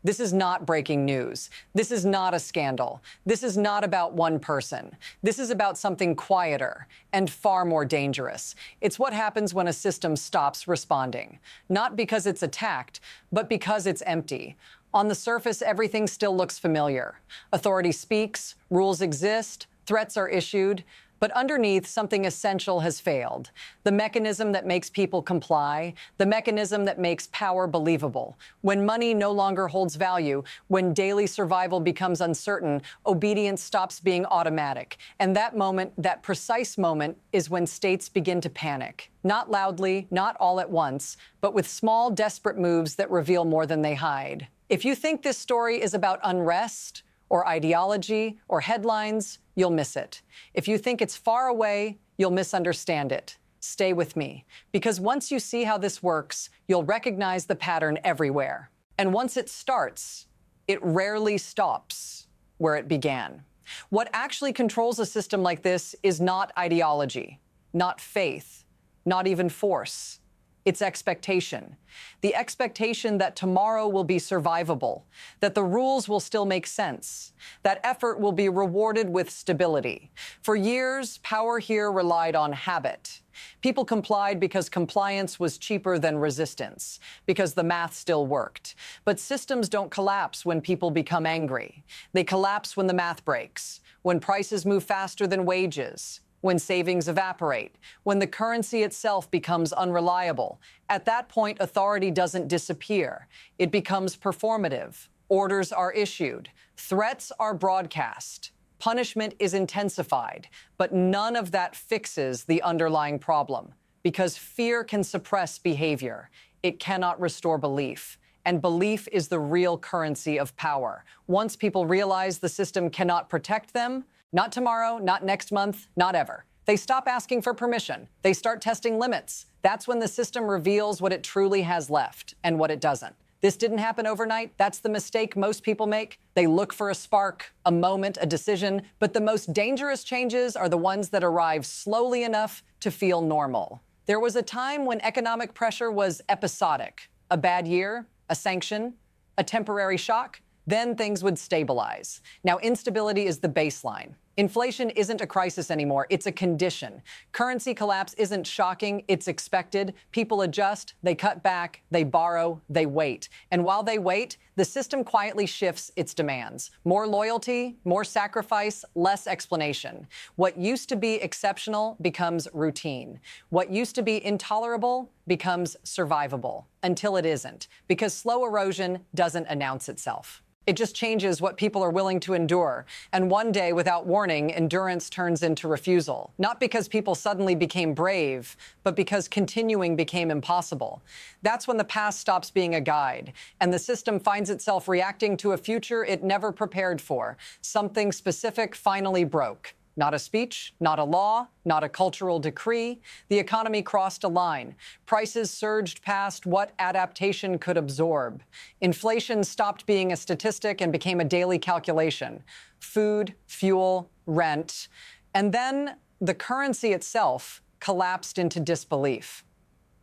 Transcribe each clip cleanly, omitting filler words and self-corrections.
This is not breaking news. This is not a scandal. This is not about one person. This is about something quieter and far more dangerous. It's what happens when a system stops responding, not because it's attacked, but because it's empty. On the surface, everything still looks familiar. Authority speaks, rules exist, threats are issued, but underneath, something essential has failed. The mechanism that makes people comply, the mechanism that makes power believable. When money no longer holds value, when daily survival becomes uncertain, obedience stops being automatic. And that moment, that precise moment, is when states begin to panic. Not loudly, not all at once, but with small, desperate moves that reveal more than they hide. If you think this story is about unrest, or ideology, or headlines, you'll miss it. If you think it's far away, you'll misunderstand it. Stay with me, because once you see how this works, you'll recognize the pattern everywhere. And once it starts, it rarely stops where it began. What actually controls a system like this is not ideology, not faith, not even force. It's expectation. The expectation that tomorrow will be survivable, that the rules will still make sense, that effort will be rewarded with stability. For years, power here relied on habit. People complied because compliance was cheaper than resistance, because the math still worked. But systems don't collapse when people become angry. They collapse when the math breaks, when prices move faster than wages, when savings evaporate, when the currency itself becomes unreliable. At that point, authority doesn't disappear. It becomes performative. Orders are issued. Threats are broadcast. Punishment is intensified. But none of that fixes the underlying problem, because fear can suppress behavior. It cannot restore belief. And belief is the real currency of power. Once people realize the system cannot protect them, not tomorrow, not next month, not ever, they stop asking for permission. They start testing limits. That's when the system reveals what it truly has left and what it doesn't. This didn't happen overnight. That's the mistake most people make. They look for a spark, a moment, a decision, but the most dangerous changes are the ones that arrive slowly enough to feel normal. There was a time when economic pressure was episodic. A bad year, a sanction, a temporary shock, then things would stabilize. Now, instability is the baseline. Inflation isn't a crisis anymore, it's a condition. Currency collapse isn't shocking, it's expected. People adjust, they cut back, they borrow, they wait. And while they wait, the system quietly shifts its demands. More loyalty, more sacrifice, less explanation. What used to be exceptional becomes routine. What used to be intolerable becomes survivable, until it isn't, because slow erosion doesn't announce itself. It just changes what people are willing to endure. And one day, without warning, endurance turns into refusal. Not because people suddenly became brave, but because continuing became impossible. That's when the past stops being a guide, and the system finds itself reacting to a future it never prepared for. Something specific finally broke. Not a speech, not a law, not a cultural decree. The economy crossed a line. Prices surged past what adaptation could absorb. Inflation stopped being a statistic and became a daily calculation. Food, fuel, rent. And then the currency itself collapsed into disbelief.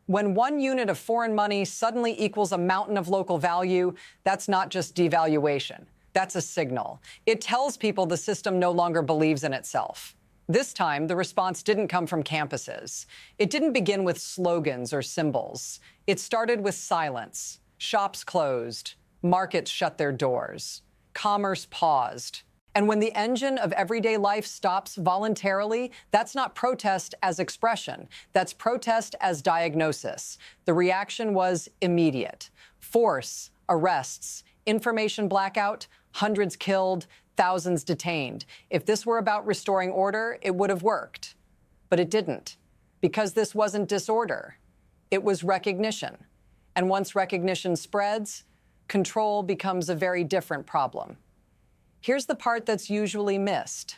When one unit of foreign money suddenly equals a mountain of local value, that's not just devaluation. That's a signal. It tells people the system no longer believes in itself. This time, the response didn't come from campuses. It didn't begin with slogans or symbols. It started with silence. Shops closed. Markets shut their doors. Commerce paused. And when the engine of everyday life stops voluntarily, that's not protest as expression. That's protest as diagnosis. The reaction was immediate. Force, arrests, information blackout, hundreds killed, thousands detained. If this were about restoring order, it would have worked. But it didn't, because this wasn't disorder. It was recognition. And once recognition spreads, control becomes a very different problem. Here's the part that's usually missed.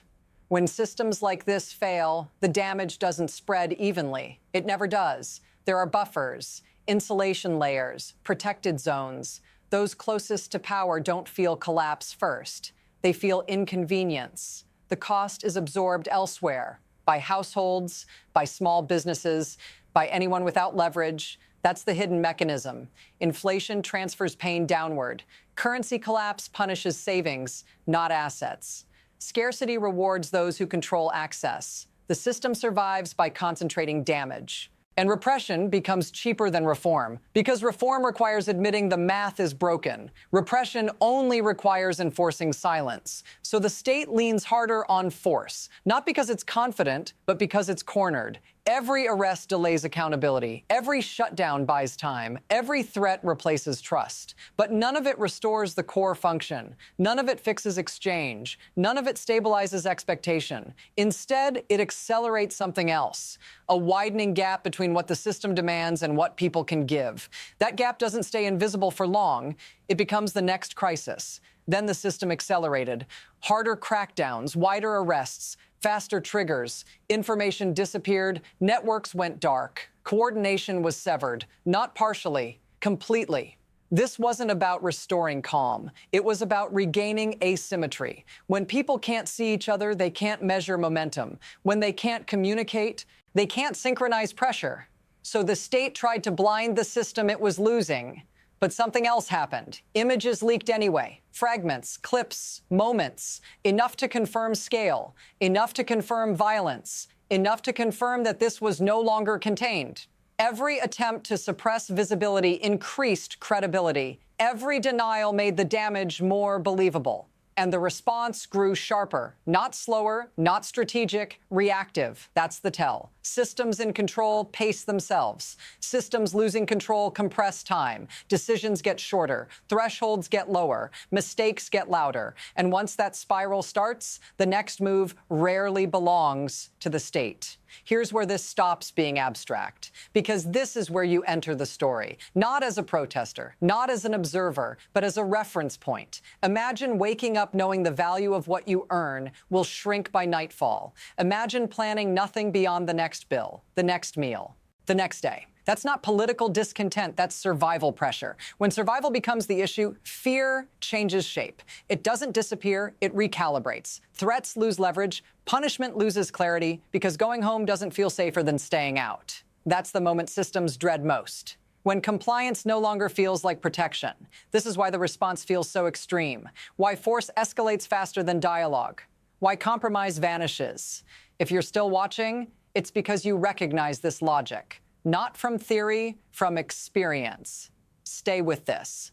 When systems like this fail, the damage doesn't spread evenly. It never does. There are buffers, insulation layers, protected zones. Those closest to power don't feel collapse first. They feel inconvenience. The cost is absorbed elsewhere, by households, by small businesses, by anyone without leverage. That's the hidden mechanism. Inflation transfers pain downward. Currency collapse punishes savings, not assets. Scarcity rewards those who control access. The system survives by concentrating damage. And repression becomes cheaper than reform, because reform requires admitting the math is broken. Repression only requires enforcing silence. So the state leans harder on force, not because it's confident, but because it's cornered. Every arrest delays accountability. Every shutdown buys time. Every threat replaces trust. But none of it restores the core function. None of it fixes exchange. None of it stabilizes expectation. Instead, it accelerates something else, a widening gap between what the system demands and what people can give. That gap doesn't stay invisible for long. It becomes the next crisis. Then the system accelerated. Harder crackdowns, wider arrests, faster triggers, information disappeared, networks went dark, coordination was severed, not partially, completely. This wasn't about restoring calm. It was about regaining asymmetry. When people can't see each other, they can't measure momentum. When they can't communicate, they can't synchronize pressure. So the state tried to blind the system it was losing. But something else happened. Images leaked anyway. Fragments, clips, moments. Enough to confirm scale. Enough to confirm violence. Enough to confirm that this was no longer contained. Every attempt to suppress visibility increased credibility. Every denial made the damage more believable. And the response grew sharper, not slower, not strategic, reactive. That's the tell. Systems in control pace themselves. Systems losing control compress time. Decisions get shorter. Thresholds get lower. Mistakes get louder. And once that spiral starts, the next move rarely belongs to the state. Here's where this stops being abstract, because this is where you enter the story, not as a protester, not as an observer, but as a reference point. Imagine waking up knowing the value of what you earn will shrink by nightfall. Imagine planning nothing beyond the next bill, the next meal, the next day. That's not political discontent, that's survival pressure. When survival becomes the issue, fear changes shape. It doesn't disappear, it recalibrates. Threats lose leverage, punishment loses clarity, because going home doesn't feel safer than staying out. That's the moment systems dread most. When compliance no longer feels like protection. This is why the response feels so extreme. Why force escalates faster than dialogue. Why compromise vanishes. If you're still watching, it's because you recognize this logic. Not from theory, from experience. Stay with this.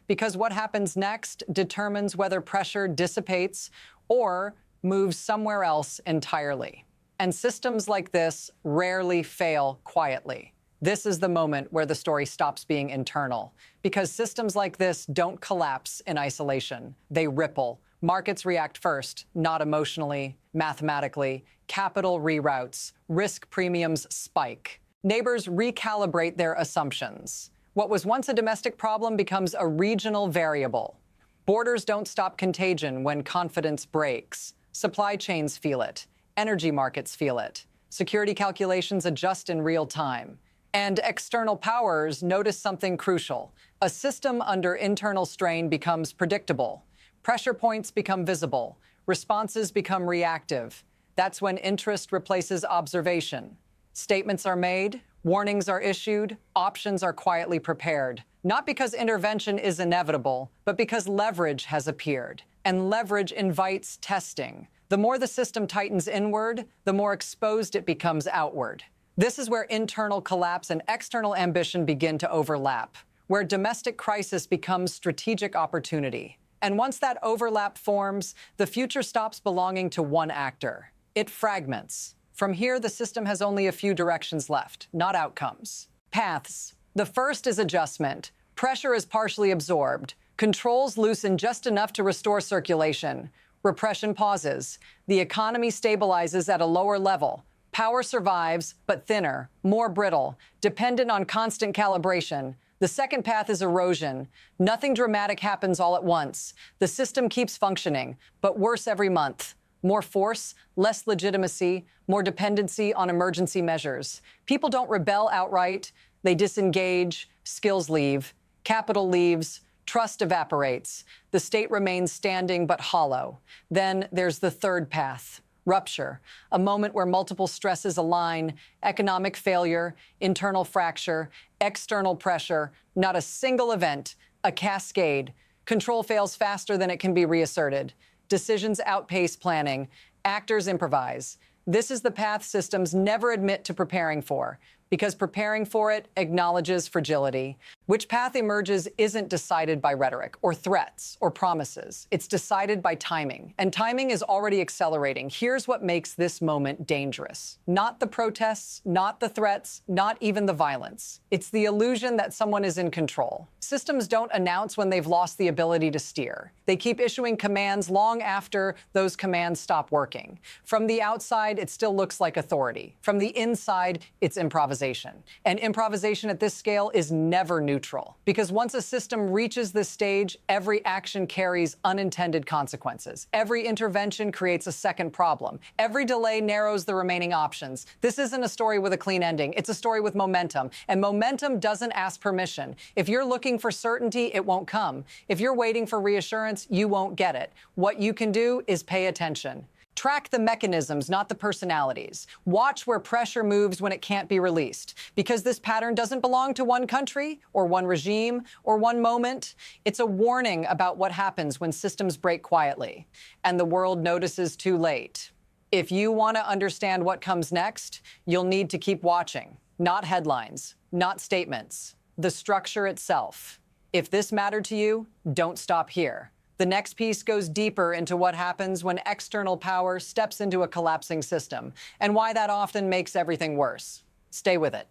Because what happens next determines whether pressure dissipates or moves somewhere else entirely. And systems like this rarely fail quietly. This is the moment where the story stops being internal. Because systems like this don't collapse in isolation. They ripple. Markets react first, not emotionally, mathematically. Capital reroutes. Risk premiums spike. Neighbors recalibrate their assumptions. What was once a domestic problem becomes a regional variable. Borders don't stop contagion when confidence breaks. Supply chains feel it. Energy markets feel it. Security calculations adjust in real time. And external powers notice something crucial. A system under internal strain becomes predictable. Pressure points become visible. Responses become reactive. That's when interest replaces observation. Statements are made, warnings are issued, options are quietly prepared. Not because intervention is inevitable, but because leverage has appeared. And leverage invites testing. The more the system tightens inward, the more exposed it becomes outward. This is where internal collapse and external ambition begin to overlap, where domestic crisis becomes strategic opportunity. And once that overlap forms, the future stops belonging to one actor. It fragments. From here, the system has only a few directions left, not outcomes. Paths. The first is adjustment. Pressure is partially absorbed. Controls loosen just enough to restore circulation. Repression pauses. The economy stabilizes at a lower level. Power survives, but thinner, more brittle, dependent on constant calibration. The second path is erosion. Nothing dramatic happens all at once. The system keeps functioning, but worse every month. More force, less legitimacy, more dependency on emergency measures. People don't rebel outright. They disengage, skills leave, capital leaves, trust evaporates. The state remains standing but hollow. Then there's the third path. Rupture, a moment where multiple stresses align, economic failure, internal fracture, external pressure, not a single event, a cascade. Control fails faster than it can be reasserted. Decisions outpace planning. Actors improvise. This is the path systems never admit to preparing for, because preparing for it acknowledges fragility. Which path emerges isn't decided by rhetoric or threats or promises. It's decided by timing, and timing is already accelerating. Here's what makes this moment dangerous. Not the protests, not the threats, not even the violence. It's the illusion that someone is in control. Systems don't announce when they've lost the ability to steer. They keep issuing commands long after those commands stop working. From the outside, it still looks like authority. From the inside, it's improvisation. And improvisation at this scale is never neutral, because once a system reaches this stage, every action carries unintended consequences. Every intervention creates a second problem. Every delay narrows the remaining options. This isn't a story with a clean ending. It's a story with momentum, and momentum doesn't ask permission. If you're looking for certainty, it won't come. If you're waiting for reassurance, you won't get it. What you can do is pay attention. Track the mechanisms, not the personalities. Watch where pressure moves when it can't be released. Because this pattern doesn't belong to one country, or one regime, or one moment. It's a warning about what happens when systems break quietly, and the world notices too late. If you want to understand what comes next, you'll need to keep watching. Not headlines, not statements. The structure itself. If this mattered to you, don't stop here. The next piece goes deeper into what happens when external power steps into a collapsing system, and why that often makes everything worse. Stay with it.